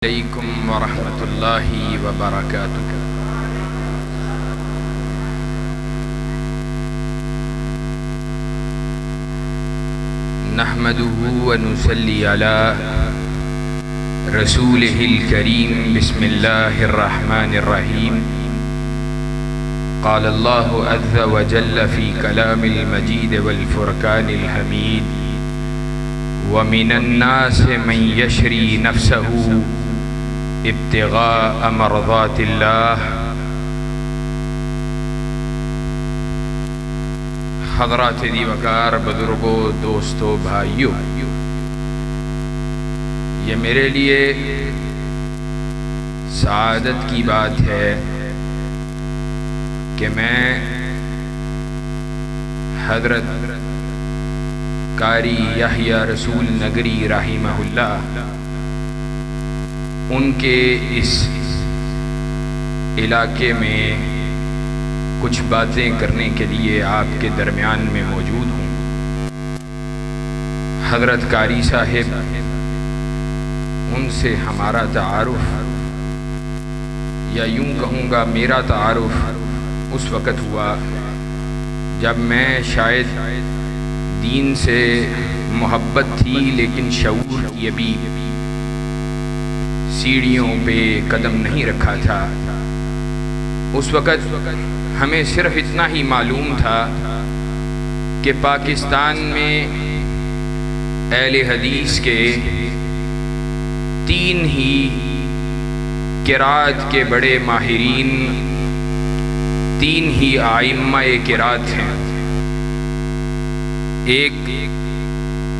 علیکم ورحمۃ اللہ وبرکاتہ۔ نحمدہ ونصلی علی رسولہ الکریم۔ بسم اللہ الرحمن الرحیم۔ قال اللہ عز وجل فی کلام المجید والفرقان الحمید۔ ومن الناس من یشری نفسہ ابتغاء مرضات اللہ۔ حضرات دیوکار، بزرگوں، دوستوں، بھائیوں، یہ میرے لیے سعادت کی بات ہے کہ میں حضرت قاری یحییٰ رسول نگری رحمہ اللہ ان کے اس علاقے میں کچھ باتیں کرنے کے لیے آپ کے درمیان میں موجود ہوں۔ حضرت قاری صاحب، ان سے ہمارا تعارف، یا یوں کہوں گا میرا تعارف اس وقت ہوا جب میں شاید دین سے محبت تھی لیکن شعور کی ابھی سیڑھیوں پہ قدم نہیں رکھا تھا۔ اس وقت ہمیں صرف اتنا ہی معلوم تھا کہ پاکستان میں اہل حدیث کے تین ہی قرات کے بڑے ماہرین، تین ہی ائمہ قرات ہیں۔ ایک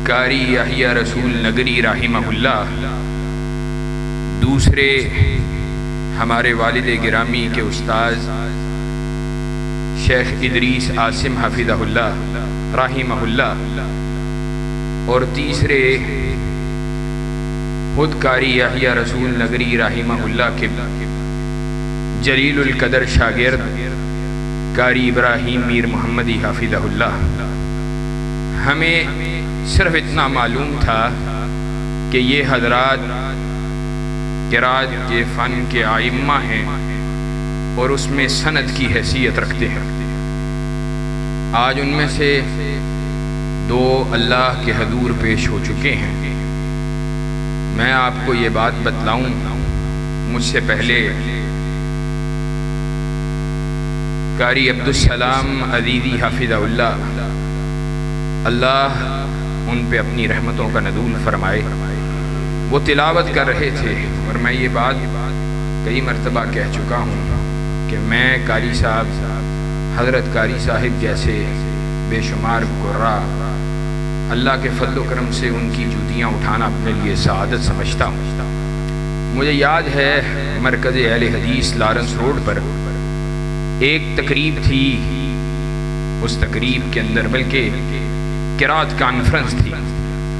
قاری یحییٰ رسول نگری رحمہ اللہ، دوسرے ہمارے والد گرامی کے استاذ شیخ ادریس عاصم حفظہ اللہ رحمہ اللہ، اور تیسرے خود قاری یحییٰ رسول نگری رحمہ اللہ کے جلیل القدر شاگرد قاری ابراہیم میر محمدی حفظہ اللہ۔ ہمیں صرف اتنا معلوم تھا کہ یہ حضرات قرات کے فن کے ائمہ ہیں اور اس میں سند کی حیثیت رکھتے ہیں۔ آج ان میں سے دو اللہ کے حضور پیش ہو چکے ہیں۔ میں آپ کو یہ بات بتلاؤں، مجھ سے پہلے قاری عبدالسلام عزیزی حفظہ اللہ ان پہ اپنی رحمتوں کا نزول فرمائے، وہ تلاوت کر رہے تھے، اور میں یہ بات کئی مرتبہ کہہ چکا ہوں کہ میں قاری صاحب، حضرت قاری صاحب جیسے بے شمار قراء، اللہ کے فضل و کرم سے ان کی جوتیاں اٹھانا اپنے لیے سعادت سمجھتا ہوں۔ مجھے یاد ہے مرکز اہل حدیث لارنس روڈ پر ایک تقریب تھی، اس تقریب کے اندر بلکہ قرات کانفرنس تھی،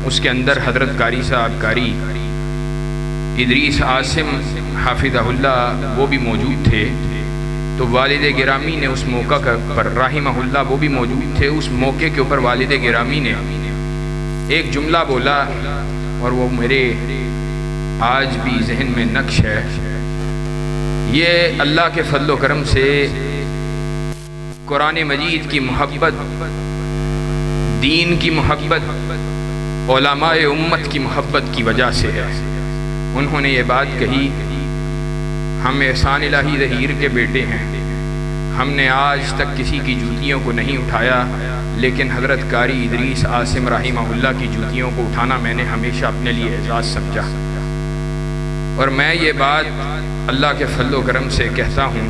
اس کے اندر حضرت قاری صاحب قاری ادریس عاصم حافظہ اللہ وہ بھی موجود تھے۔ تو والد گرامی نے اس موقع پر رحمہ اللہ وہ بھی موجود تھے۔ اس موقع کے اوپر والد گرامی نے ایک جملہ بولا، اور وہ میرے آج بھی ذہن میں نقش ہے۔ یہ اللہ کے فضل و کرم سے قرآن مجید کی محبت، دین کی محبت، علماء امت کی محبت کی وجہ سے ہے۔ انہوں نے یہ بات کہی، ہم احسان الہی ظہیر کے بیٹے ہیں، ہم نے آج تک کسی کی جوتیوں کو نہیں اٹھایا، لیکن حضرت قاری ادریس عاصم رحمہ اللہ کی جوتیوں کو اٹھانا میں نے ہمیشہ اپنے لیے اعزاز سمجھا۔ اور میں یہ بات اللہ کے فضل و کرم سے کہتا ہوں،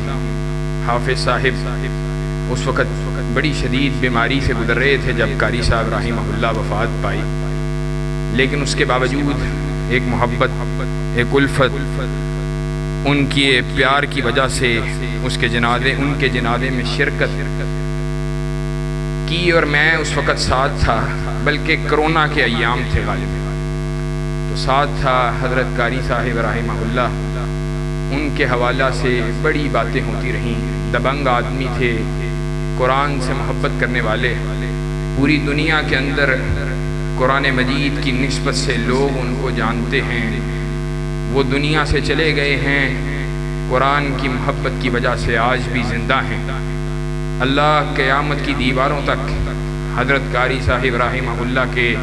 حافظ صاحب اس وقت بڑی شدید بیماری سے گزر رہے تھے جب قاری صاحب رحمہ اللہ وفات پائی، لیکن اس کے باوجود ایک محبت، ایک الفت، ان کی پیار کی وجہ سے ان کے جنازے میں شرکت کی، اور میں اس وقت ساتھ تھا، بلکہ کرونا کے ایام تھے غالب، تو ساتھ تھا۔ حضرت قاری صاحب رحمہ اللہ ان کے حوالہ سے بڑی باتیں ہوتی رہیں۔ دبنگ آدمی تھے، قرآن سے محبت کرنے والے، پوری دنیا کے اندر قرآن مجید کی نسبت سے لوگ ان کو جانتے ہیں، وہ دنیا سے چلے گئے ہیں، قرآن کی محبت کی وجہ سے آج بھی زندہ ہیں۔ اللہ قیامت کی دیواروں تک حضرت قاری صاحب رحمہ اللہ کے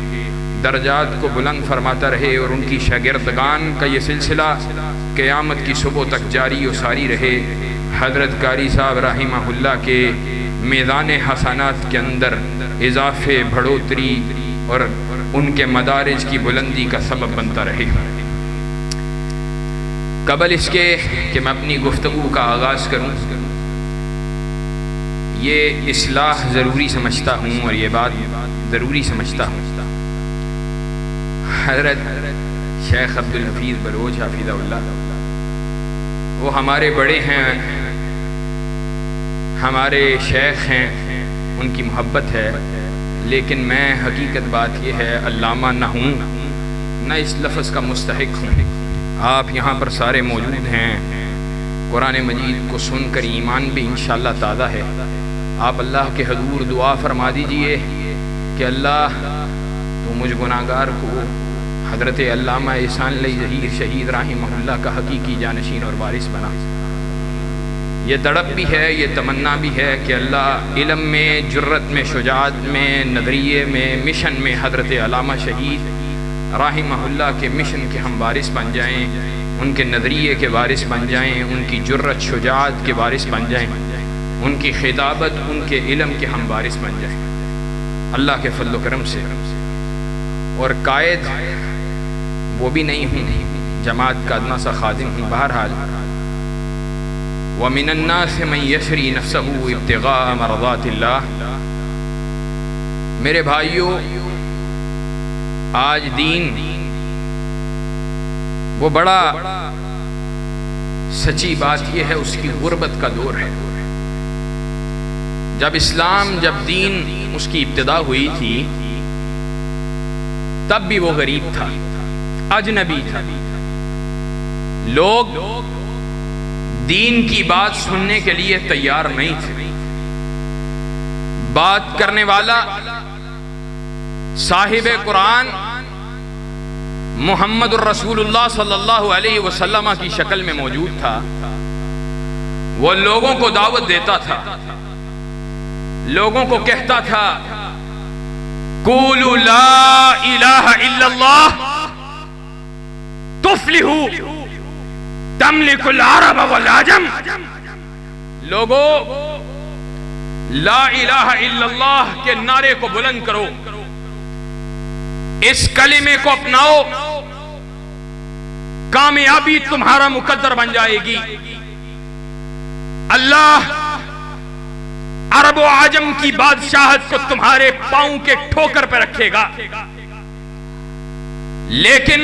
درجات کو بلند فرماتا رہے، اور ان کی شاگردگان کا یہ سلسلہ قیامت کی صبح تک جاری و ساری رہے۔ حضرت قاری صاحب رحمہ اللہ کے میدان حسنات کے اندر اضافے، بڑھوتری اور ان کے مدارج کی بلندی کا سبب بنتا رہے۔ قبل اس کے کہ میں اپنی گفتگو کا آغاز کروں، یہ اصلاح ضروری سمجھتا ہوں اور یہ بات ضروری سمجھتا ہوں۔ حضرت شیخ عبدالحفیظ بلوچ حفظہ اللہ، وہ ہمارے بڑے ہیں، ہمارے شیخ ہیں، ان کی محبت ہے، لیکن میں حقیقت بات یہ ہے علامہ نہ ہوں، نہ اس لفظ کا مستحق ہوں۔ آپ یہاں پر سارے موجود ہیں، قرآن مجید کو سن کر ایمان بھی انشاءاللہ تازہ ہے۔ آپ اللہ کے حضور دعا فرما دیجئے کہ اللہ تو مجھ گناہگار کو حضرت علامہ احسان علی ظہیر شہید رحمہ اللہ کا حقیقی جانشین اور وارث بنا۔ یہ تڑپ بھی ہے، یہ تمنا بھی ہے کہ اللہ علم میں، جرت میں، شجاعت میں، نظریے میں، مشن میں حضرت علامہ شہید رحمہ اللہ کے مشن کے ہم وارث بن جائیں، ان کے نظریے کے وارث بن جائیں، ان کی جرت شجاعت کے وارث بن جائیں، ان کی خطابت، ان کے علم کے ہم وارث بن جائیں اللہ کے فضل و کرم سے۔ اور قائد وہ بھی نہیں ہوں، جماعت کا ادنا سا خادم ہوں۔ بہرحال وَمِنَ النَّاسِ مَن يَشْرِي نَفْسَهُ ابْتِغَاءَ مَرْضَاتِ اللَّهِ۔ میرے بھائیوں، آج دین وہ بڑا سچی بات یہ ہے، اس کی غربت کا دور ہے۔ جب اسلام، جب دین اس کی ابتدا ہوئی تھی، تب بھی وہ غریب تھا، اجنبی تھا۔ لوگ دین کی بات سننے کے لیے تیار نہیں تھے۔ بات کرنے والا صاحب قرآن محمد الرسول اللہ صلی اللہ علیہ وسلم کی شکل میں موجود تھا۔ وہ لوگوں کو دعوت دیتا تھا، لوگوں کو کہتا تھا قولوا لا الہ الا اللہ تفلحوا تملک العرب والعجم۔ لوگو لا الہ الا اللہ کے نعرے کو بلند کرو، اس کلمے کو اپناؤ، کامیابی تمہارا مقدر بن جائے گی۔ اللہ عرب و عجم کی بادشاہت کو تمہارے پاؤں کے ٹھوکر پہ رکھے گا۔ لیکن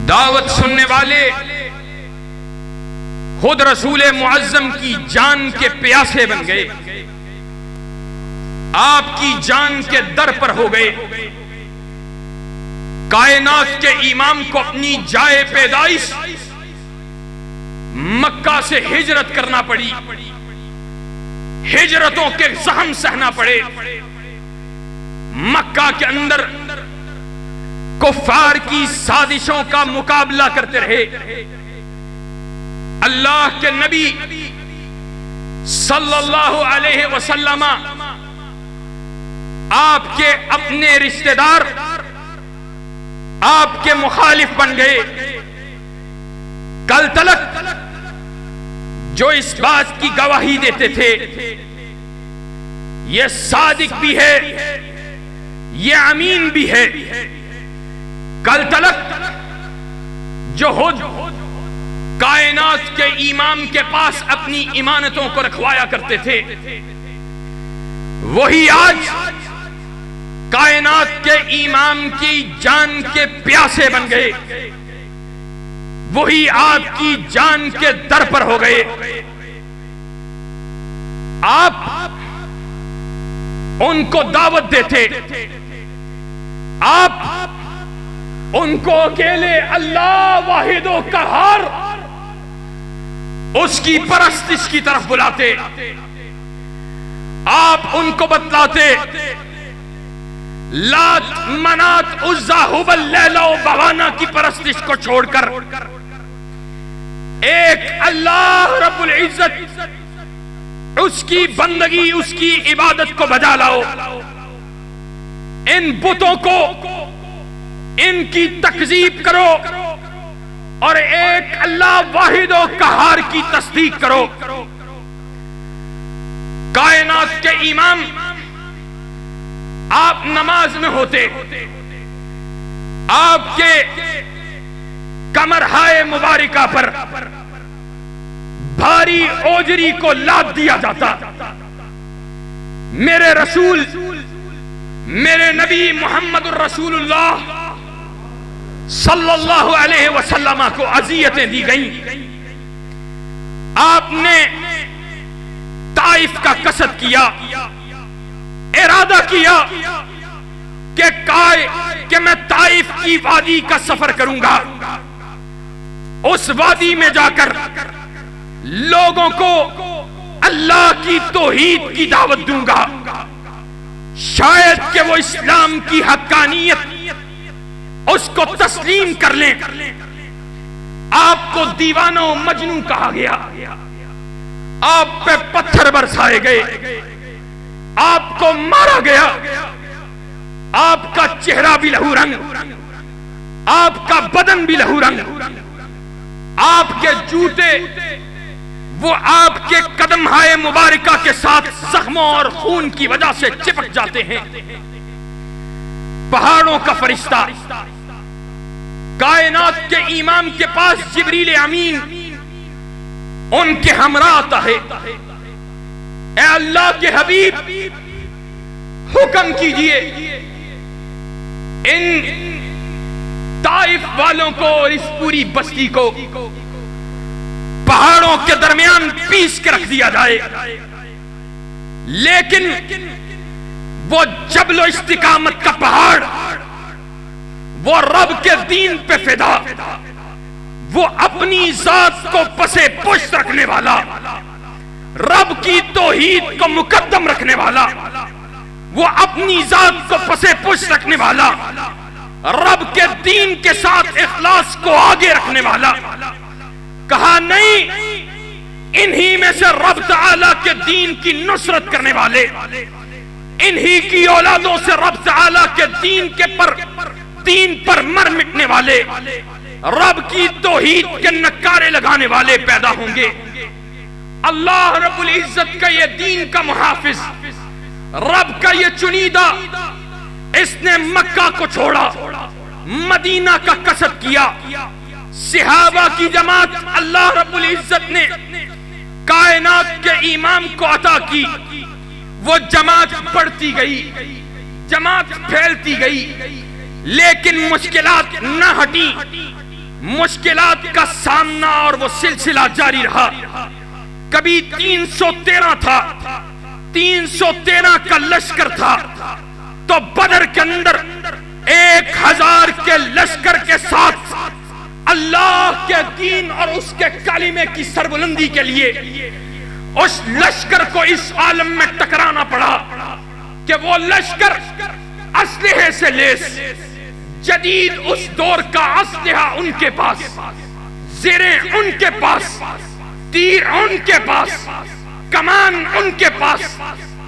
دعوت سننے والے خود رسول معظم کی جان کے پیاسے بن گئے، آپ کی جان کے در پر ہو گئے۔ کائنات کے امام کو اپنی جائے پیدائش مکہ سے ہجرت کرنا پڑی، ہجرتوں کے زحم سہنا پڑے، مکہ کے اندر کفار کی سازشوں کا مقابلہ کرتے رہے۔ اللہ کے نبی صلی اللہ علیہ وسلم، آپ کے اپنے رشتہ دار آپ کے مخالف بن گئے۔ کل تلک جو اس بات کی گواہی دیتے تھے یہ صادق بھی ہے، یہ امین بھی ہے، کل تلک جو خود کائنات کے امام کے پاس اپنی امانتوں کو رکھوایا کرتے تھے، وہی آج کائنات کے امام کی جان کے پیاسے بن گئے، وہی آپ کی جان کے در پر ہو گئے۔ آپ ان کو دعوت دیتے، آپ ان کو اکیلے اللہ واحد و قہار اس کی پرستش کی طرف بلاتے، آپ ان کو بتلاتے لات، منات، عزا، ہبل، لیلا و بوانا کی پرستش کو چھوڑ کر ایک اللہ رب العزت، اس کی بندگی، اس کی عبادت کو بجا لاؤ. ان بتوں کو، ان کی تکذیب کرو اور ایک اللہ واحد و قہار کی تصدیق کرو. کائنات کے امام آپ نماز میں ہوتے، آپ کے کمرہائے مبارکہ پر بھاری اوجری کو لاد دیا جاتا. میرے رسول، میرے نبی محمد الرسول اللہ صلی اللہ علیہ وسلم کو اذیتیں دی گئیں. آپ نے طائف کا قصد کیا، ارادہ کیا کہ میں طائف کی وادی کا سفر کروں گا، اس وادی میں جا کر لوگوں کو اللہ کی توحید کی دعوت دوں گا، شاید کہ وہ اسلام کی حقانیت اس کو تسلیم کر لیں. آپ کو دیوانہ و مجنون کہا گیا، آپ پہ پتھر برسائے گئے، آپ کو مارا گیا، آپ کا چہرہ بھی لہو رنگ، آپ کا بدن بھی لہو رنگ، آپ کے جوتے وہ آپ کے قدمہائے مبارکہ کے ساتھ زخموں اور خون کی وجہ سے چپک جاتے ہیں. پہاڑوں کا فرشتہ کائنات کے امام کے پاس جبریل امین ان کے ہمراہ آتا ہے. اے اللہ کے حبیب، حکم کیجئے ان طائف والوں کو اور اس پوری بستی کو پہاڑوں کے درمیان پیس کے رکھ دیا جائے. لیکن وہ جبل و استقامت کا پہاڑ، وہ رب کے دین پہ فدا، وہ اپنی ذات کو پسے پشت رکھنے والا، رب کی توحید کو مقدم رکھنے والا، وہ اپنی ذات کو پسے پشت رکھنے والا، رب کے دین کے ساتھ اخلاص کو آگے رکھنے والا. کہا نہیں، انہی میں سے رب تعالیٰ کے دین کی نصرت کرنے والے، انہی کی اولادوں سے رب تعالیٰ کے دین پر مر مٹنے والے، رب کی توحید کے نکارے لگانے والے پیدا ہوں گے. اللہ رب العزت کا یہ دین کا محافظ، رب کا یہ چنیدہ، اس نے مکہ کو چھوڑا، مدینہ کا قصد کیا. صحابہ کی جماعت اللہ رب العزت نے کائنات کے امام کو عطا کی. وہ جماعت بڑھتی گئی، جماعت پھیلتی گئی، لیکن مشکلات نہ ہٹی. مشکلات کا سامنا اور وہ سلسلہ جاری رہا. کبھی 313 تھا، 313 کا لشکر تھا، تو بدر کے اندر 1000 کے لشکر کے ساتھ اللہ کے دین اور اس کے کلمے کی سربلندی کے لیے اس لشکر کو اس عالم میں ٹکرانا پڑا کہ وہ لشکر اسلحے سے لیس، جدید اس دور کا اسلحہ ان کے پاس، زریں ان کے پاس، تیر ان کے پاس، کمان ان کے پاس،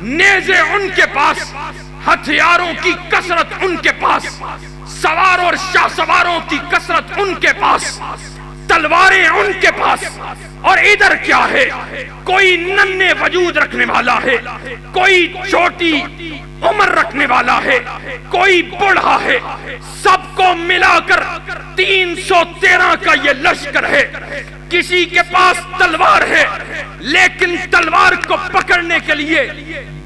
نیزے ان کے پاس، ہتھیاروں کی کثرت ان کے پاس، سوار اور شاہ سواروں کی کثرت ان کے پاس، تلواریں ان کے پاس. اور ادھر کیا ہے؟ کوئی ننھے وجود رکھنے والا ہے، کوئی چھوٹی عمر رکھنے والا ہے، کوئی بوڑھا ہے. سب کو ملا کر 313 کا یہ لشکر ہے. کسی کے پاس تلوار ہے، لیکن تلوار کو پکڑنے کے لیے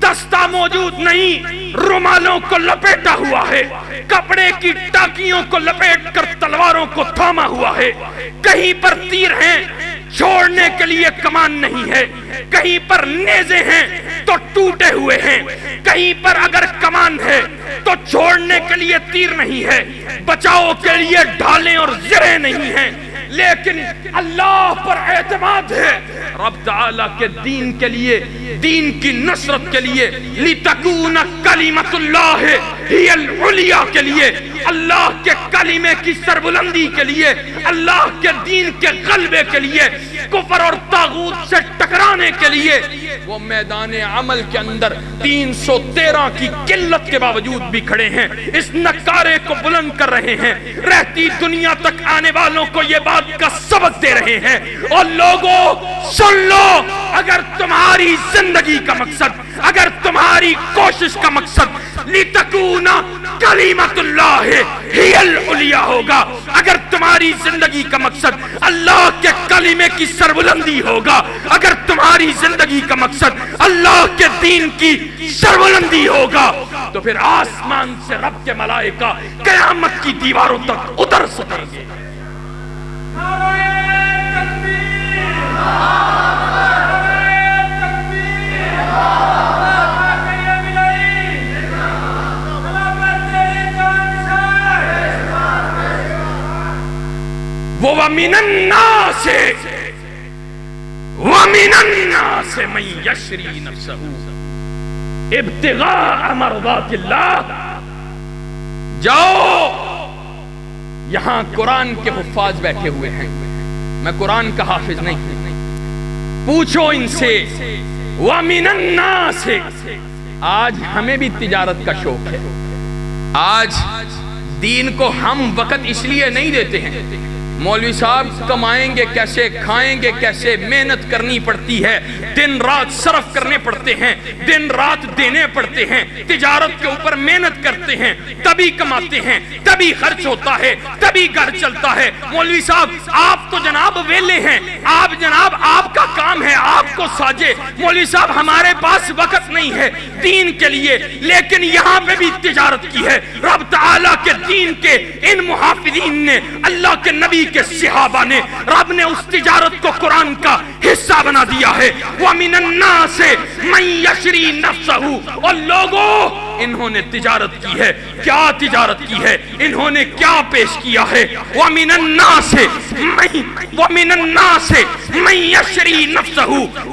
دستہ موجود نہیں، رومالوں کو لپیٹا ہوا ہے، کپڑے کی ٹاکیوں کو لپیٹ کر تلواروں کو تھاما ہوا ہے. کہیں پر تیر ہیں، چھوڑنے کے لیے کمان نہیں ہے، کہیں پر نیزے ہیں تو ٹوٹے ہوئے ہیں، کہیں پر اگر کمان ہے تو چھوڑنے کے لیے تیر نہیں ہے، بچاؤ کے لیے ڈھالیں اور زریں نہیں ہیں. لیکن اللہ پر اعتماد ہے، رب تعالیٰ کے دین کے لیے، دین کی نصرت کے لیے، لِتَكُونَ كَلِمَةُ اللَّهِ هِيَ الْعُلْيَا کے لیے، اللہ کے کلمے کی سربلندی کے لیے، اللہ کے دین کے غلبے کے لیے، کفر اور طاغوت سے ٹکرانے کے لیے وہ میدان عمل کے اندر 313 کی قلت کے باوجود بھی کھڑے ہیں، اس نکارے کو بلند کر رہے ہیں، رہتی دنیا تک آنے والوں کو یہ بات کا سبق دے رہے ہیں۔ اور لوگوں سن لو، اگر تمہاری زندگی کا مقصد، اگر تمہاری کوشش کا مقصد لِتَكُونَ كَلِمَةُ اللَّهِ هِيَ الْعُلْيَا ہوگا، اگر تمہاری زندگی کا مقصد اللہ کے کلمے کی سربلندی ہوگا، اگر تمہاری زندگی کا مقصد اللہ کے دین کی سربلندی ہوگا، تو پھر آسمان سے رب کے ملائکہ قیامت کی دیواروں تک اتر سکیں گے۔ وَمِنَ النَّاسِ مَن يَشْرِي نَفْسَهُ ابْتِغَاءَ مَرْضَاتِ اللَّهِ۔ جاؤ، یہاں قرآن کے حفاظ بیٹھے ہوئے ہیں، میں قرآن کا حافظ نہیں، پوچھو ان سے۔ وَمِنَ النَّاسِ، آج ہمیں بھی تجارت کا شوق ہے، آج دین کو ہم وقت اس لیے نہیں دیتے ہیں، مولوی صاحب کمائیں گے کیسے، کھائیں گے کیسے، محنت کرنی پڑتی ہے، دن رات صرف کرنے پڑتے ہیں، دن رات دینے پڑتے ہیں، تجارت کے اوپر محنت کرتے ہیں، تبھی کماتے ہیں، تبھی خرچ ہوتا ہے، تبھی گھر چلتا ہے۔ مولوی صاحب آپ تو جناب ویلے ہیں، آپ جناب آپ کا کام ہے آپ کو ساجے، مولوی صاحب ہمارے پاس وقت نہیں ہے دین کے لیے، لیکن یہاں پہ بھی تجارت کی ہے۔ رب تعالیٰ کے دین کے ان محافظین نے، اللہ کے نبی کے صحابہ نے، رب نے اس تجارت کو قرآن کا حصہ بنا دیا ہے۔ وَمِنَ النَّاسِ مَن يَشْرِي نَفْسَهُ، اور لوگوں انہوں نے تجارت کی ہے، کیا تجارت کی ہے، انہوں نے کیا پیش کیا ہے۔ وَمِنَ النَّاسِ مَن يَشْرِي نَفْسَهُ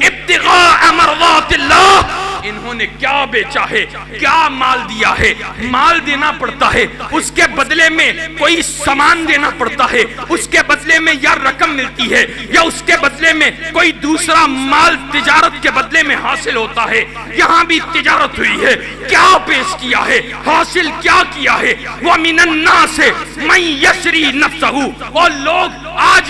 ابْتِغَاءَ مَرْضَاتِ اللَّهِ، انہوں نے کیا بیچا ہے، کیا مال دیا ہے، مال دینا پڑتا ہے، اس کے بدلے میں کوئی سامان دینا پڑتا ہے، اس کے بدلے میں یا رقم ملتی ہے یا اس کے بدلے میں کوئی دوسرا مال تجارت کے بدلے میں حاصل ہوتا ہے۔ یہاں بھی تجارت ہوئی ہے، کیا پیش کیا ہے، حاصل کیا کیا ہے۔ وَمِنَ النَّاسِ مَن يَشْرِي نَفْسَهُ، اور لوگ آج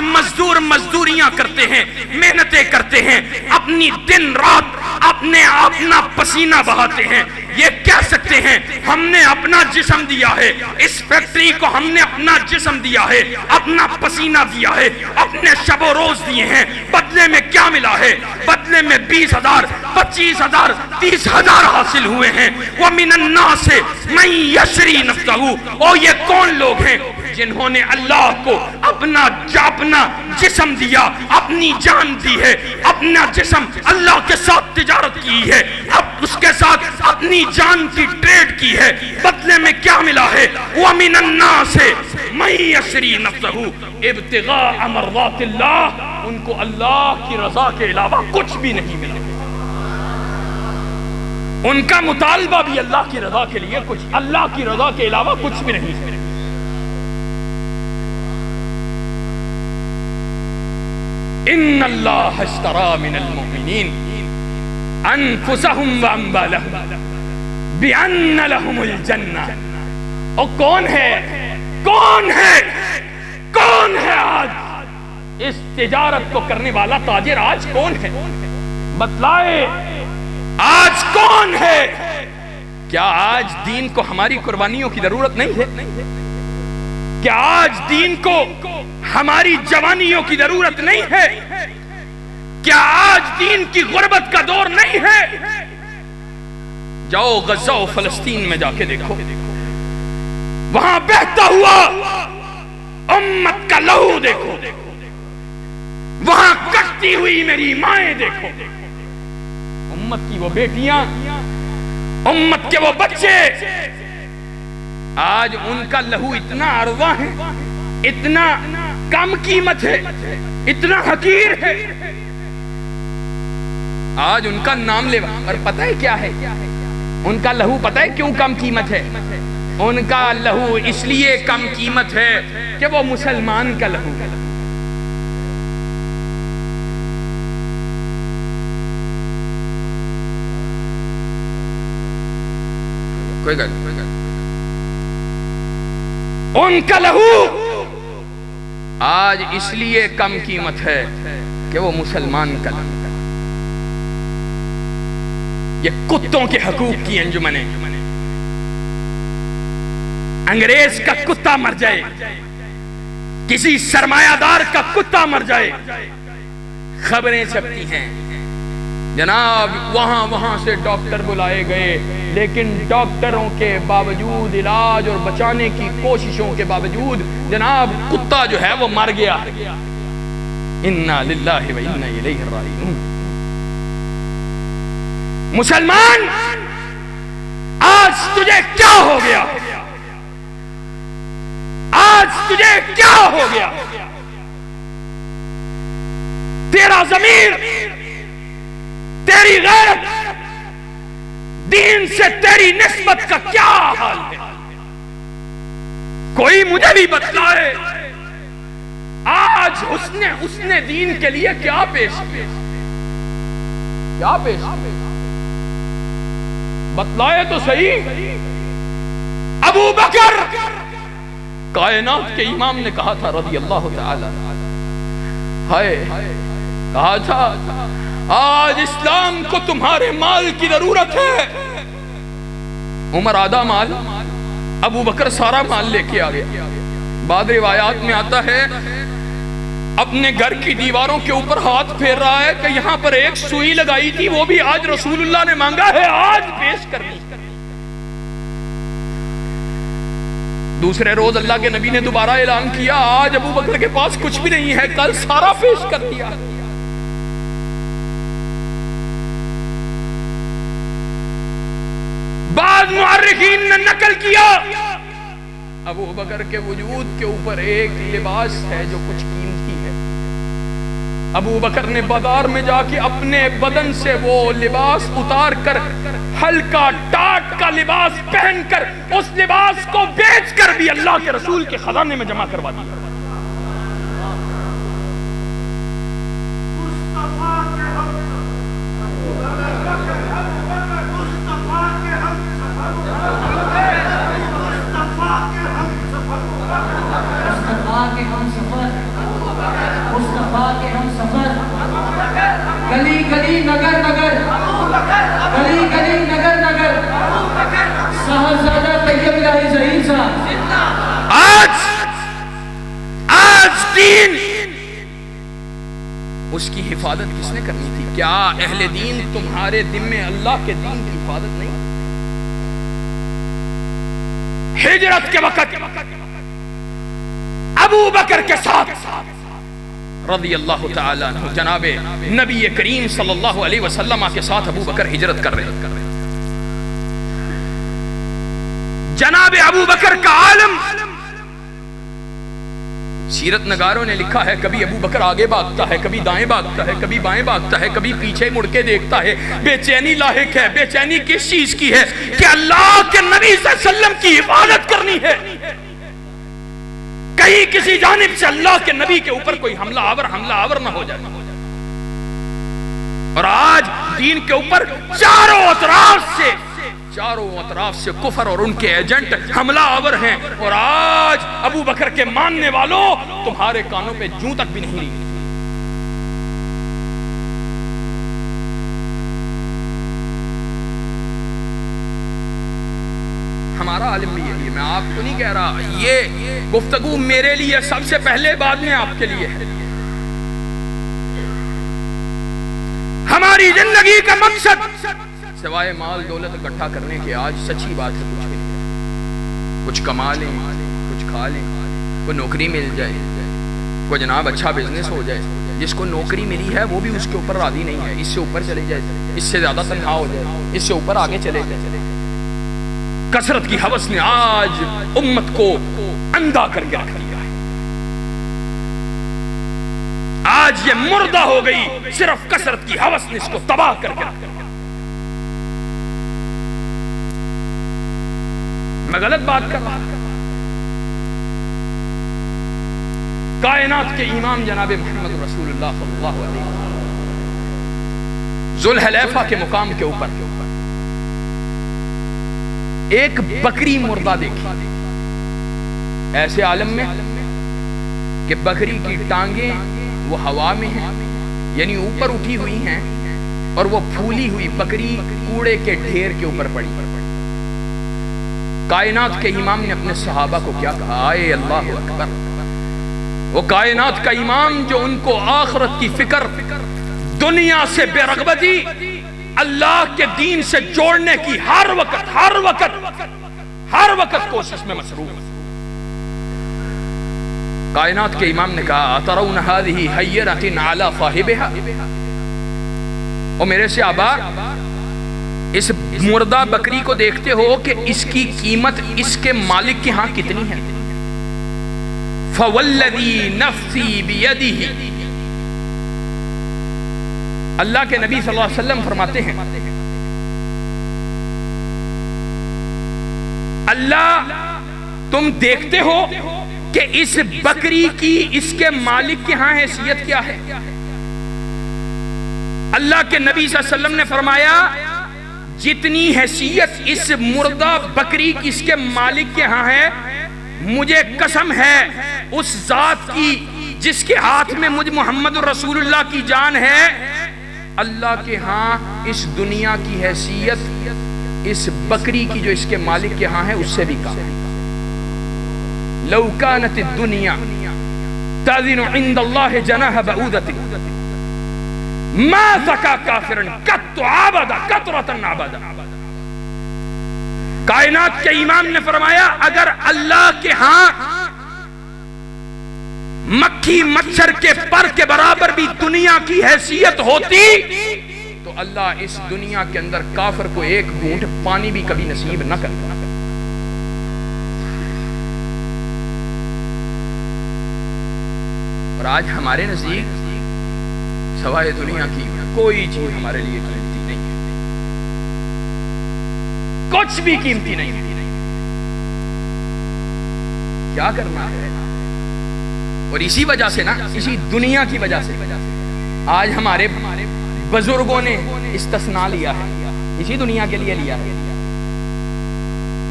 مزدوریاں کرتے ہیں، محنتیں کرتے ہیں، اپنی دن رات اپنا پسینہ بہاتے ہیں، یہ کہہ سکتے ہیں ہم نے اپنا جسم دیا ہے، اس فیکٹری کو ہم نے اپنا جسم دیا ہے، اپنا پسینہ دیا ہے، اپنے شب و روز دیے ہیں، بدلے میں کیا ملا ہے، بدلے میں 20,000 25,000 30,000 حاصل ہوئے ہیں۔ وَمِنَ النَّاسِ مَن يَشْرِي نَفْسَهُ، اور یہ کون لوگ ہیں جنہوں نے اللہ کو اپنا جسم دیا، اپنی جان دی ہے، اپنا جسم اللہ کے ساتھ تجارت کی ہے، اب اس کے ساتھ اپنی جان کی ٹریڈ کی ہے، بدلے میں کیا ملا ہے۔ وَمِنَ النَّاسِ مَن يَشْرِي نَفْسَهُ ابْتِغَاءَ مَرْضَاتِ اللَّهِ، ان کو اللہ کی رضا کے علاوہ کچھ بھی نہیں ملے، ان کا مطالبہ بھی اللہ کی رضا کے لیے، کچھ اللہ کی رضا کے علاوہ کچھ بھی نہیں ملے۔ ان اللہ اشترى من المؤمنین انفسهم واموالهم بان لهم الجنہ، اور کون ہے آج اس تجارت کو کرنے والا تاجر، آج کون ہے بتلائے، آج کون ہے؟ کیا آج دین کو ہماری قربانیوں کی ضرورت نہیں ہے؟ کیا آج دین کو ہماری جوانیوں کی ضرورت نہیں ہے؟ کیا آج دین کی غربت کا دور نہیں ہے؟ جاؤ غزہ و فلسطین میں جا کے دیکھو، وہاں بہتا ہوا امت کا لہو دیکھو، وہاں کٹتی ہوئی میری مائیں دیکھو، امت کی وہ بیٹیاں، امت کے وہ بچے، آج ان کا لہو اتنا ارواں ہے، اتنا کم قیمت ہے، اتنا حقیر ہے، آج ان کا نام لے۔ اور پتہ ہے کیا ہے ان کا لہو؟ پتہ ہے کیوں کم قیمت ہے؟ ان کا لہو اس لیے کم قیمت ہے کہ وہ مسلمان کا لہو ہے۔ کوئی گل ان کا لہو آج اس لیے کم قیمت ہے کہ وہ مسلمان کا لہو۔ یہ کتوں کے حقوق کی انجمن ہے۔ انگریز کا کتا مر جائے، کسی سرمایہ دار کا کتا مر جائے، خبریں چھپتی ہیں جناب وہاں سے ڈاکٹر بلائے گئے، لیکن ڈاکٹروں کے باوجود، علاج اور بچانے کی کوششوں کے باوجود جناب کتا جو ہے وہ مر گیا۔ انا للہ و انا الیہ راجعون۔ مسلمان آج تجھے کیا ہو گیا؟ آج تجھے کیا ہو گیا؟ تیرا ضمیر، تیری غیرت، دین سے تیری نسبت کا کیا حال ہے؟ کوئی مجھے بھی بتلائے آج اس نے دین کے لیے کیا پیش کیا؟ کیا پیش کیا؟ بتلائے تو صحیح۔ ابو بکر کائنات کے امام نے کہا تھا رضی اللہ تعالی ہائے، کہا تھا آج اسلام کو تمہارے مال کی ضرورت ہے۔ عمر آدھا مال، ابو بکر سارا مال لے کے آ گیا۔ بعض روایات میں آتا ہے اپنے گھر کی دیواروں کے اوپر ہاتھ پھیر رہا ہے کہ یہاں پر ایک سوئی لگائی تھی، وہ بھی آج رسول اللہ نے مانگا ہے، آج پیش کرنی۔ دوسرے روز اللہ کے نبی نے دوبارہ اعلان کیا آج ابو بکر کے پاس کچھ بھی نہیں ہے، کل سارا پیش کر دیا۔ بعض مورخین نے نقل کیا ابو بکر کے وجود کے اوپر ایک لباس ہے جو کچھ قیمتی ہے۔ ابو بکر نے بازار میں جا کے اپنے بدن سے وہ لباس اتار کر ہلکا ٹاٹ کا لباس پہن کر اس لباس کو بیچ کر بھی اللہ کے رسول کے خزانے میں جمع کروا دیا۔ گلی گلی نگر نگر، گلی گلی نگر نگر، صاحبزادہ طیب الہی ظہیر صاحب۔ آج دین اس کی حفاظت کس نے کرنی تھی؟ کیا اہل دین تمہارے ذمے اللہ کے دین کی حفاظت نہیں؟ ہجرت کے وقت ابو بکر کے ساتھ رضی اللہ تعالیٰ عنہ جناب نبی کریم صلی اللہ علیہ وسلم کے ساتھ ابو بکر ہجرت کر رہے۔ جناب ابو بکر کا عالم سیرت نگاروں نے لکھا ہے کبھی ابو بکر آگے بھاگتا ہے، کبھی دائیں بھاگتا ہے، کبھی بائیں بھاگتا ہے، کبھی پیچھے مڑ کے دیکھتا ہے۔ بے چینی لاحق ہے۔ بے چینی کس چیز کی ہے؟ کہ اللہ کے نبی صلی اللہ علیہ وسلم کی حفاظت کرنی ہے، کہیں کسی جانب سے اللہ کے نبی کے اوپر کوئی حملہ آور نہ ہو جائے۔ اور آج دین کے اوپر چاروں اطراف سے کفر اور ان کے ایجنٹ حملہ آور ہیں، اور آج ابو بکر کے ماننے والوں تمہارے کانوں پہ جوں تک بھی نہیں لی۔ ہمارا عالم بھی یہی ہے، میں آپ کو نہیں کہہ رہا، یہ گفتگو میرے لیے سب سے پہلے، بعد میں آپ کے لیے ہے۔ ہماری زندگی کا مقصد سوائے مال دولت اکٹھا کرنے کے آج سچی بات ہے کچھ بھی نہیں۔ کچھ کما لیں، کچھ کھا لیں، کوئی نوکری مل جائے، کوئی جناب اچھا بزنس ہو جائے۔ جس کو نوکری ملی ہے وہ بھی اس کے اوپر راضی نہیں ہے، اس سے اوپر چلے جائے، اس سے زیادہ تنخواہ ہو جائے، اس سے اوپر آگے چلے جائے۔ کثرت کی ہوس نے آج امت کو اندھا کر کے رکھ دیا ہے۔ آج یہ مردہ ہو گئی، صرف کثرت کی ہوس نے اس کو تباہ کر کے رکھا۔ میں غلط بات کر رہا ہوں؟ کائنات کے امام جناب محمد رسول اللہ صلی اللہ علیہ وسلم ذوالحلیفہ کے مقام کے اوپر ایک بکری مردہ دیکھی، ایسے عالم میں کہ بکری کی ٹانگیں وہ ہوا میں ہیں، یعنی اوپر اٹھی ہوئی ہیں، اور وہ پھولی ہوئی بکری کوڑے کے ڈھیر کے اوپر پڑی۔ کائنات کے امام نے اپنے صحابہ کو کیا کہا؟ آئے اللہ اکبر! وہ کائنات کا امام جو ان کو آخرت کی فکر، دنیا سے بے رغبتی، اللہ کے دین سے جوڑنے کی ہر وقت کوشش میں مصروف۔ کائنات کے امام نے کہا اترون هذه حیرة علی صاحبها، اور میرے صحابہ اس مردہ بکری کو دیکھتے ہو کہ اس کی قیمت اس کے مالک کے ہاں کتنی ہے؟ فوالذی نفسی بیدہ، اللہ کے نبی صلی اللہ علیہ وسلم فرماتے ہیں اللہ تم دیکھتے ہو کہ اس بکری کی اس کے مالک کے ہاں حیثیت کیا ہے؟ اللہ کے نبی صلی اللہ علیہ وسلم نے فرمایا جتنی حیثیت اس مردہ بکری کی اس کے مالک کے ہاں ہے، مجھے قسم ہے اس ذات کی جس کے ہاتھ میں مجھ محمد رسول اللہ کی جان ہے، اللہ کے ہاں اس دنیا کی حیثیت اس بکری کی جو اس کے مالک کے ہاں ہے اس سے بھی کم ہے۔ لو كانت الدنيا تزن عند الله جناح بعوضة ما زكى كافر قط عبد كثرة عبد۔ کائنات کے امام نے فرمایا اگر اللہ کے ہاں مکھی مچھر کے پر کے برابر بھی دنیا کی حیثیت ہوتی تو اللہ اس دنیا کے اندر کافر کو ایک گھونٹ پانی بھی کبھی نصیب نہ کرتا۔ اور آج ہمارے نزدیک سوائے دنیا کی کوئی چیز ہمارے لیے قیمتی نہیں ہے، کچھ بھی قیمتی نہیں ہے۔ کیا کرنا ہے؟ اور اسی وجہ سے نا، اسی دنیا کی وجہ سے آج ہمارے بزرگوں نے استثناء لیا ہے، اسی دنیا کے لیے لیا ہے،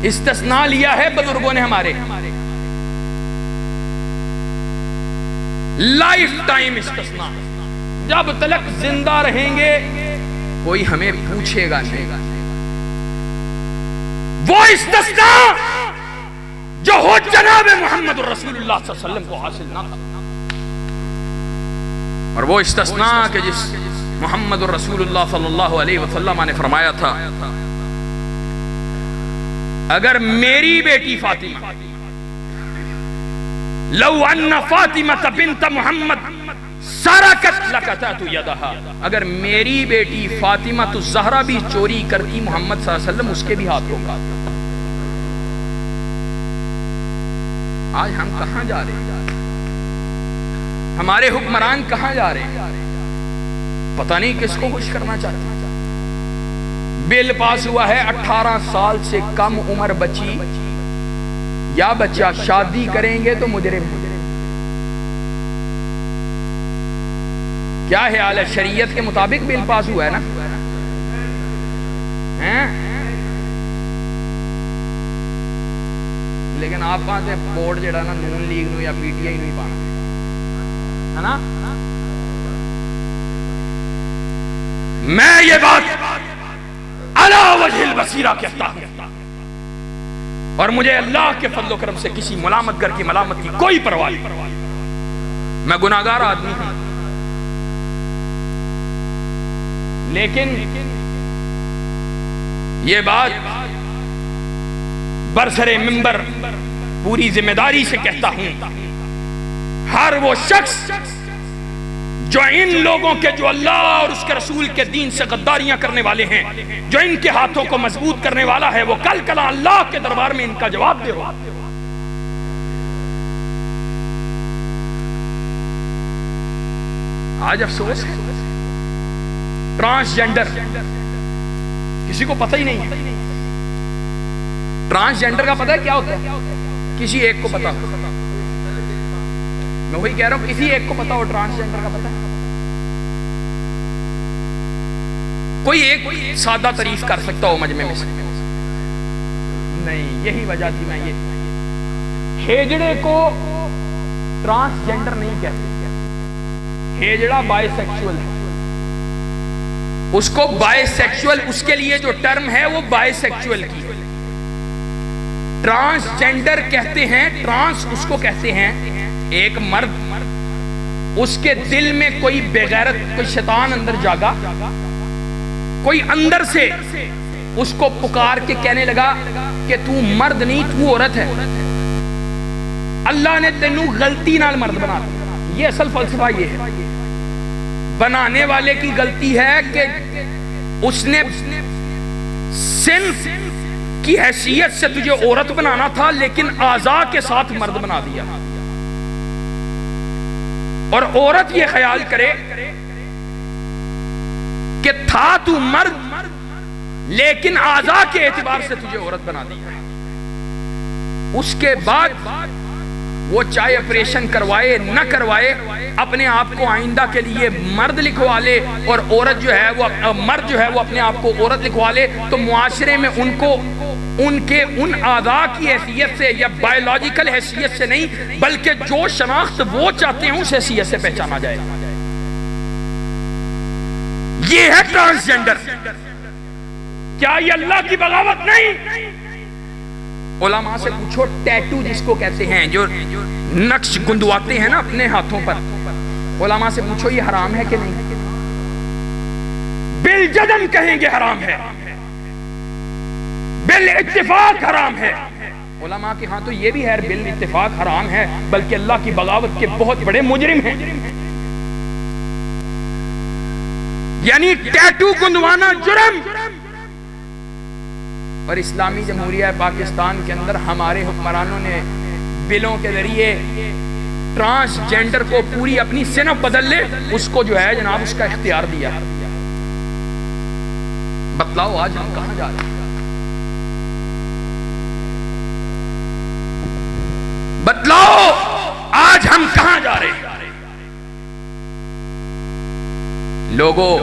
استثناء لیا ہے بزرگوں نے ہمارے، لائف ٹائم استثناء، جب تلک زندہ رہیں گے کوئی ہمیں پوچھے گا نہیں۔ وہ استثناء جو ہو جناب محمد رسول اللہ صلی اللہ علیہ وسلم کو حاصل نہ تھا، اور وہ استثناء کہ جس محمد رسول اللہ صلی اللہ علیہ وسلم نے فرمایا تھا اگر میری بیٹی فاطمہ لو ان فاطمہ بنت محمد سرقت لقطعت یدها، اگر میری بیٹی فاطمہ تو زہرا بھی چوری کرتی محمد صلی اللہ علیہ وسلم اس کے بھی ہاتھ کو کاٹتے۔ آج ہم کہاں جا رہے ہیں؟ ہمارے حکمران کہاں جا رہے ہیں؟ پتہ نہیں کس کو خوش کرنا چاہتے ہیں۔ بل پاس ہوا ہے 18 سال سے کم عمر بچی یا بچہ شادی کریں گے تو مجرم ہیں۔ کیا خیال ہے؟ شریعت کے مطابق بل پاس ہوا ہے نا؟ لیکن آپ کہاں سے بورڈ جڑا نا نون لیگ نو یا پی ٹی آئی نو ہی پانا ہے نا؟ میں یہ بات علی وجہ البصیرہ کہتا ہوں، اور مجھے اللہ کے فضل و کرم سے کسی ملامت گر کی ملامت کی کوئی پرواہ نہیں، میں گناہگار آدمی ہوں، لیکن یہ بات برسر منبر پوری ذمہ داری سے کہتا ہوں، ہر وہ شخص جو ان لوگوں کے جو اللہ اور اس کے رسول کے دین سے غداریاں کرنے والے ہیں، جو ان کے ہاتھوں کو مضبوط کرنے والا ہے، وہ کل کلا اللہ کے دربار میں ان کا جواب دے گا۔ آج افسوس ہے ٹرانسجینڈر کسی کو پتہ ہی نہیں ہے. ٹرانسجینڈر کا پتہ ہے کیا ہوتا ہے؟ کسی ایک کو پتا ہو. میں وہی کہہ رہا ہوں کسی ایک کو پتا ہو ٹرانسجینڈر کا پتہ ہے. کوئی ایک سادہ تعریف کر سکتا ہو مجمع میں سے؟ نہیں. یہی وجہ تھی میں یہ ہیجڑے کو ٹرانسجینڈر نہیں کہتے. ہیجڑا بائی سیکشول ہے. اس کو بائی سیکشول, اس کے لیے جو ٹرم ہے وہ بائی سیکشول کی ہے. ٹرانسجینڈر کہتے ہیں, ٹرانس اس کو کہتے ہیں ایک مرد, اس کے دل میں کوئی بغیرت, کوئی شیطان اندر جاگا, کوئی اندر سے اس کو پکار کے کہنے لگا کہ تو مرد نہیں, تو عورت ہے. اللہ نے تینوں غلطی نال مرد بنا دیا. یہ اصل فلسفہ یہ ہے. بنانے والے کی غلطی ہے کہ اس نے صنف کی حیثیت سے تجھے عورت بنانا تھا لیکن اعضاء کے ساتھ مرد بنا دیا. اور عورت یہ خیال کرے کہ تھا تو مرد لیکن اعضاء کے اعتبار سے تجھے عورت بنا دیا. اس کے بعد وہ چاہے آپریشن کروائے نہ کروائے, اپنے آپ کو آئندہ کے لیے مرد لکھوا لے, اور عورت جو ہے وہ مرد جو ہے وہ اپنے آپ کو عورت لکھوا لے, تو معاشرے میں ان کو ان کے ان اعضاء کی حیثیت سے یا بایولوجیکل حیثیت سے نہیں بلکہ جو شناخت وہ چاہتے ہیں اس حیثیت سے پہچانا جائے. یہ ہے ٹرانسجینڈر. کیا یہ اللہ کی بغاوت نہیں؟ علماء سے پوچھو, ٹیٹو جس کو کہتے ہیں, جو نقش گندواتے ہیں نا اپنے ہاتھوں پر, علماء سے پوچھو یہ حرام ہے کہ نہیں؟ بالجزم کہیں گے حرام ہے, بالاتفاق حرام ہے. علماء کے ہاں تو یہ بھی ہے بالاتفاق حرام ہے, بلکہ اللہ کی بغاوت کے بہت بڑے مجرم ہیں. یعنی ٹیٹو گندوانا جرم. اور اسلامی جمہوریہ پاکستان کے اندر ہمارے حکمرانوں نے بلوں کے ذریعے ٹرانسجینڈر کو پوری اپنی صنف بدل لے, اس کو جو ہے جناب اس کا اختیار دیا. بتلاؤ آج ہم کہاں جا رہے ہیں؟ بتلاؤ آج ہم کہاں جا رہے ہیں؟ لوگوں,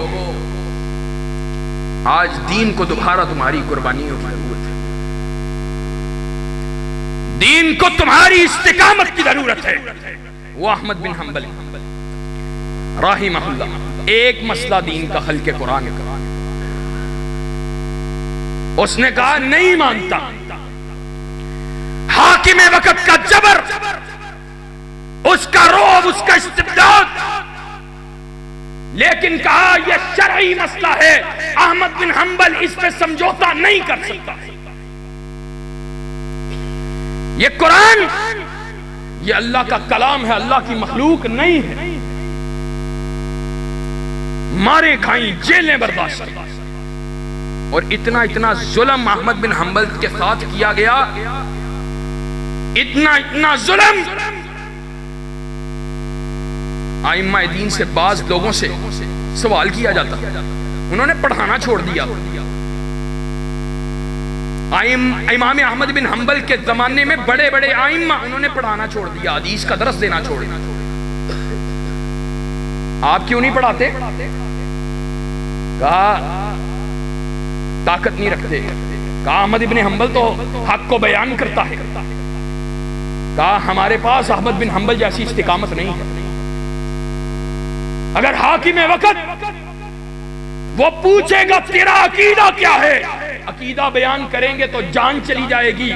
آج دین کو دوبارہ تمہاری قربانیوں کی ضرورت ہے. دین کو تمہاری استقامت کی ضرورت ہے. وہ احمد بن حنبل رحمہ اللہ ایک مسئلہ دین کا حل کے قرآن کا, اس نے کہا نہیں مانتا حاکم وقت کا جبر, اس کا رعب, اس کا استبداد, لیکن کہا یہ شرعی مسئلہ ہے, احمد بن حنبل اس پہ سمجھوتا نہیں کر سکتا. یہ قرآن یہ اللہ کا کلام ہے, اللہ کی مخلوق نہیں ہے. مارے کھائیں, جیلیں برداشت کی, اور اتنا ظلم احمد بن حنبل کے ساتھ کیا گیا, اتنا ظلم. ائمہ دین سے بعض لوگوں سے سوال کیا جاتا, انہوں نے پڑھانا چھوڑ دیا. امام احمد بن حنبل کے زمانے میں بڑے بڑے ائمہ انہوں نے پڑھانا چھوڑ دیا, حدیث کا درس دینا چھوڑ دیا. آپ کیوں نہیں پڑھاتے؟ کہا طاقت نہیں رکھتے. کہا احمد بن حنبل تو حق کو بیان کرتا ہے. کہا ہمارے پاس احمد بن حنبل جیسی استقامت نہیں ہے. اگر حاکم وقت وہ پوچھے گا تیرا عقیدہ کیا ہے, عقیدہ بیان کریں گے تو جان چلی جائے گی,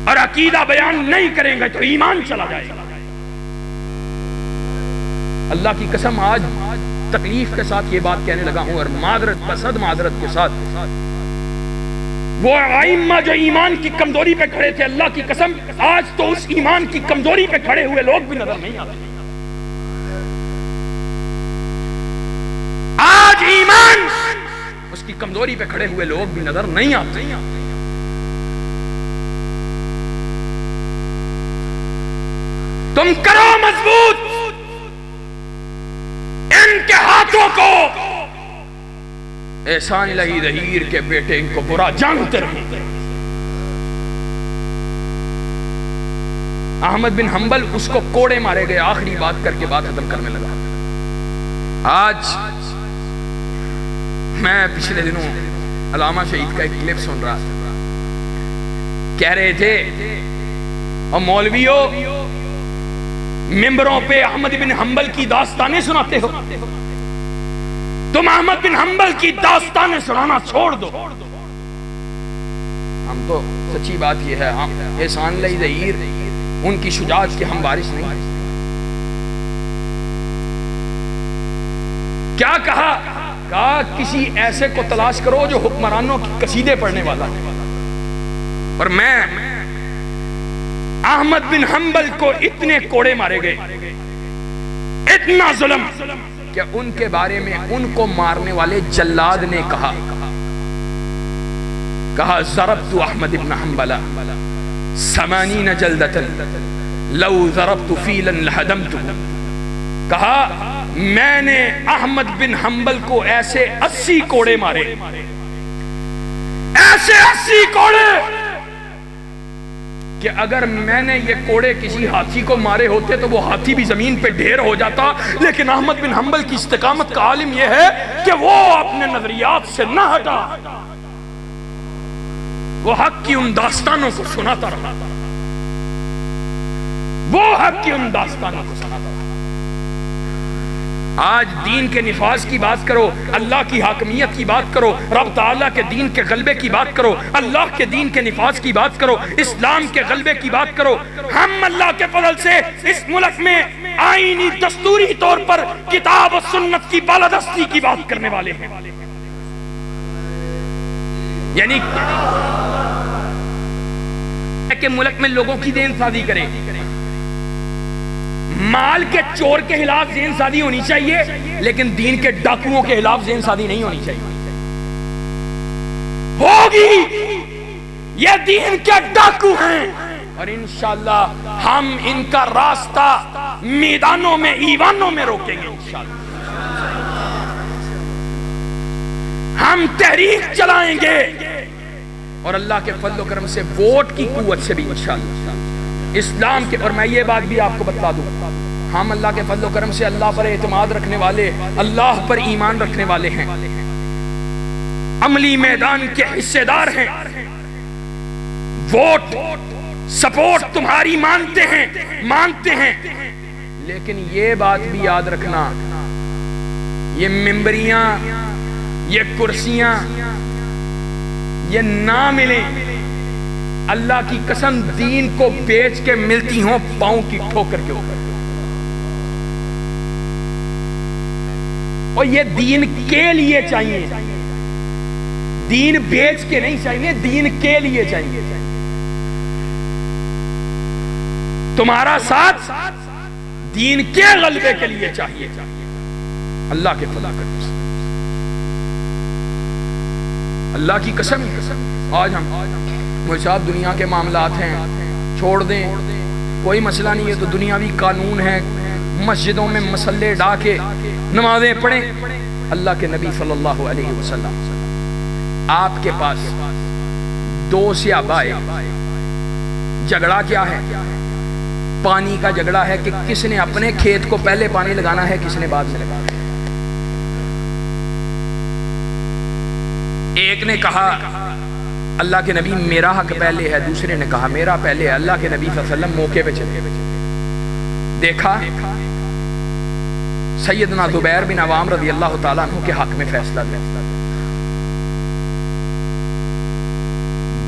اور عقیدہ بیان نہیں کریں گے تو ایمان چلا جائے گا. اللہ کی قسم آج تکلیف کے ساتھ یہ بات کہنے لگا ہوں, اور معذرت بصد معذرت کے ساتھ, وہ ائمہ جو ایمان کی کمزوری پہ کھڑے تھے, اللہ کی قسم آج تو اس ایمان کی کمزوری پہ کھڑے ہوئے لوگ بھی نظر نہیں آتے. آج ایمان اس کی کمزوری پہ کھڑے ہوئے لوگ بھی نظر نہیں آتے. تم کرو مضبوط, ان کے ہاتھوں کو احسان الہی ظہیر کے بیٹے ان کو برا جانتے رہے. احمد بن حنبل اس کو کوڑے مارے گئے. آخری بات کر کے بات ختم کرنے لگا. آج میں پچھلے دنوں علامہ شہید کا ایک کلپ سن رہا تھا. کہہ رہے تھے اور مولویوں ممبروں پہ احمد بن حنبل کی داستانیں سناتے ہو. تم احمد بن حنبل کی داستانیں سنانا چھوڑ دو. ہم تو سچی بات یہ ہے احسان الہی ظہیر ان کی شجاعت کے ہم وارث نہیں. کیا کہا کسی ایسے کو تلاش کرو جو حکمرانوں کی قصیدے پڑھنے والا ہے. اور میں احمد بن حنبل کو اتنے کوڑے مارے گئے, اتنا ظلم کہ ان کے بارے میں ان کو مارنے والے جلاد نے کہا ضربت احمد بن حنبل 80 جلدۃ لو ضربت فیلا لہدمتہ. کہا میں نے احمد بن حنبل کو ایسے 80 کوڑے مارے, ایسے 80 کوڑے کہ اگر میں نے یہ کوڑے کسی ہاتھی کو مارے ہوتے تو وہ ہاتھی بھی زمین پہ ڈھیر ہو جاتا. لیکن احمد بن حنبل کی استقامت کا عالم یہ ہے کہ وہ اپنے نظریات سے نہ ہٹا, وہ حق کی ان داستانوں کو سناتا رہا, وہ حق کی ان داستانوں کو سناتا رہا. آج دین کے نفاذ کی بات کرو, اللہ کی حاکمیت کی بات کرو, رب تعالیٰ کے دین کے غلبے کی بات کرو, اللہ کے دین کے نفاذ کی بات کرو, اسلام کے غلبے کی بات کرو. ہم اللہ کے فضل سے اس ملک میں آئینی دستوری طور پر کتاب و سنت کی بالادستی کی بات کرنے والے ہیں. یعنی کہ ملک میں لوگوں کی ذہن سازی کریں. مال کے چور کے خلاف ذہن سازی ہونی چاہیے, لیکن دین کے ڈاکوؤں کے خلاف ذہن سازی نہیں ہونی چاہیے. ہوگی, یہ دین کے ڈاکو ہیں اور انشاءاللہ ہم ان کا راستہ میدانوں میں ایوانوں میں روکیں گے. انشاءاللہ ہم تحریک چلائیں گے اور اللہ کے فضل و کرم سے ووٹ کی قوت سے بھی انشاءاللہ اسلام کے. اور میں یہ بات بھی آپ کو بتا دوں, ہم اللہ کے فضل و کرم سے اللہ پر اعتماد رکھنے والے, اللہ پر ایمان رکھنے والے ہیں, عملی میدان کے حصے دار ہیں. ووٹ سپورٹ تمہاری مانتے ہیں, لیکن یہ بات بھی یاد رکھنا, یہ ممبریاں, یہ کرسیاں یہ نہ ملیں. اللہ کی قسم دین کو بیچ کے ملتی ہوں پاؤں کی ٹھوکر کے اوپر. اور یہ دین کے لیے چاہیے, دین بیچ کے نہیں چاہیے, دین کے لیے چاہیے. تمہارا ساتھ دین کے غلبے کے لیے چاہیے. اللہ کے فضل کرم سے, اللہ کی قسم. آج ہم صاحب دنیا کے معاملات ہیں, چھوڑ دیں, کوئی مسئلہ نہیں ہے. تو دنیاوی قانون ہے, مسجدوں میں مسلے ڈا کے نمازیں پڑھیں. اللہ کے نبی صلی اللہ علیہ وسلم آپ کے پاس 2 صحابہ آئے. جھگڑا کیا ہے؟ پانی کا جھگڑا ہے کہ کس نے اپنے کھیت کو پہلے پانی لگانا ہے, کس نے بعد میں لگانا ہے. ایک نے کہا اللہ کے نبی میرا حق پہلے ہے, دوسرے نے کہا میرا پہلے ہے. اللہ کے نبی صلی اللہ علیہ وسلم موقع پہ چلے, دیکھا سیدنا زبیر بن عوام رضی اللہ تعالیٰ عنہ کے حق میں فیصلہ دیا.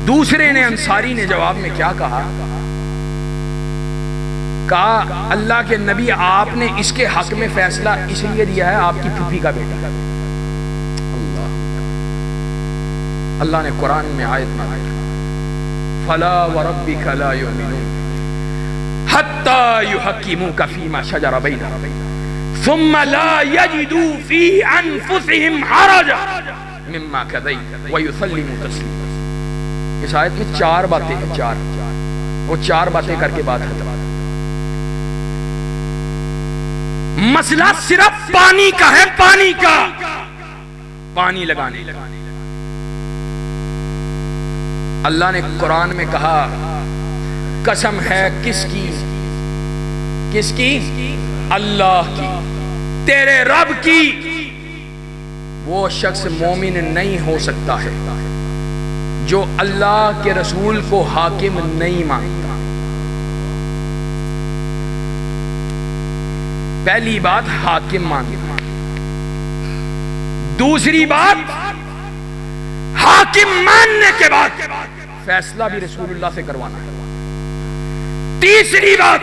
دوسرے نے انصاری نے جواب میں کیا کہا اللہ کے نبی آپ نے اس کے حق میں فیصلہ اس لیے دیا ہے آپ کی پھوپھی کا بیٹا. اللہ نے قرآن میں آیت میں فلا وربک لا یؤمنون حتی یحکموک فیما شجر بینہم ثم لا یجدوا فی انفسہم حرجا مما قضیت ویسلموا تسلیما. اس آیت میں 4 باتیں ہیں, 4 وہ 4 باتیں کر کے بات ختم. مسئلہ صرف پانی کا ہے، پانی کا، پانی لگانے کا۔ اللہ نے قرآن میں کہا قسم ہے کس کی؟ کس کی؟ اللہ کی، تیرے رب کی۔ وہ شخص مومن نہیں ہو سکتا ہے جو اللہ کے رسول کو حاکم نہیں مانتا۔ پہلی بات حاکم ماننا، دوسری بات حاکم ماننے کے بعد فیصلہ بھی رسول اللہ سے کروانا ہے، تیسری بات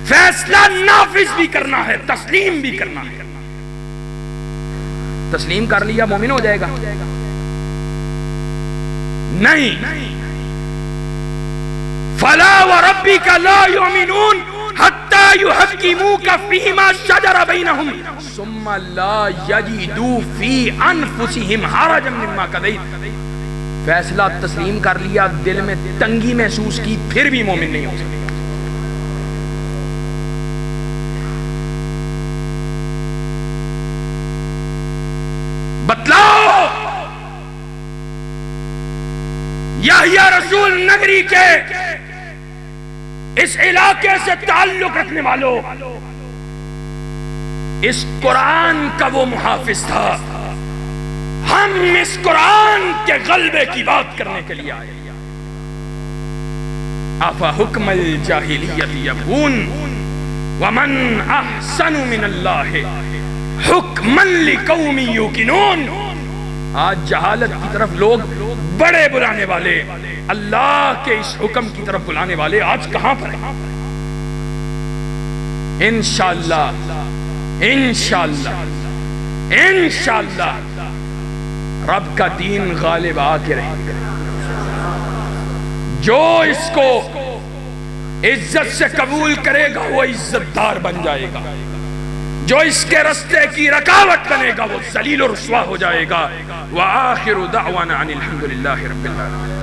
فیصلہ نافذ بھی کرنا ہے، تسلیم بھی کرنا ہے۔ تسلیم کر لیا مومن ہو جائے گا؟ نہیں۔ فلا وربک لا یؤمنون حتی یحکموک فیما شجر بینہم ثم لا یجدوا فی انفسہم حرجا مما قضیت۔ فیصلہ تسلیم کر لیا، دل میں تنگی محسوس کی، پھر بھی مومن نہیں ہو سکتا۔ بتلاؤ یحییٰ رسول نگری کے اس علاقے سے تعلق رکھنے والوں، اس قرآن کا وہ محافظ تھا۔ ہم اس قرآن کے غلبے کی بات کرنے کے لیے آئے۔ افا حکم الجاہلیت یبغون ومن احسن من اللہ حکمن لقوم یوقنون۔ آج جہالت کی طرف لوگ بڑے بلانے والے، اللہ کے اس حکم کی طرف بلانے والے آج کہاں پر ہیں؟ انشاءاللہ انشاءاللہ انشاءاللہ رب کا دین غالب آ کے رہے گا۔ جو اس کو عزت سے قبول کرے گا وہ عزت دار بن جائے گا، جو اس کے رستے کی رکاوٹ بنے گا وہ ذلیل و رسوا ہو جائے گا۔ وآخر دعوانا ان الحمد للہ رب العالمین۔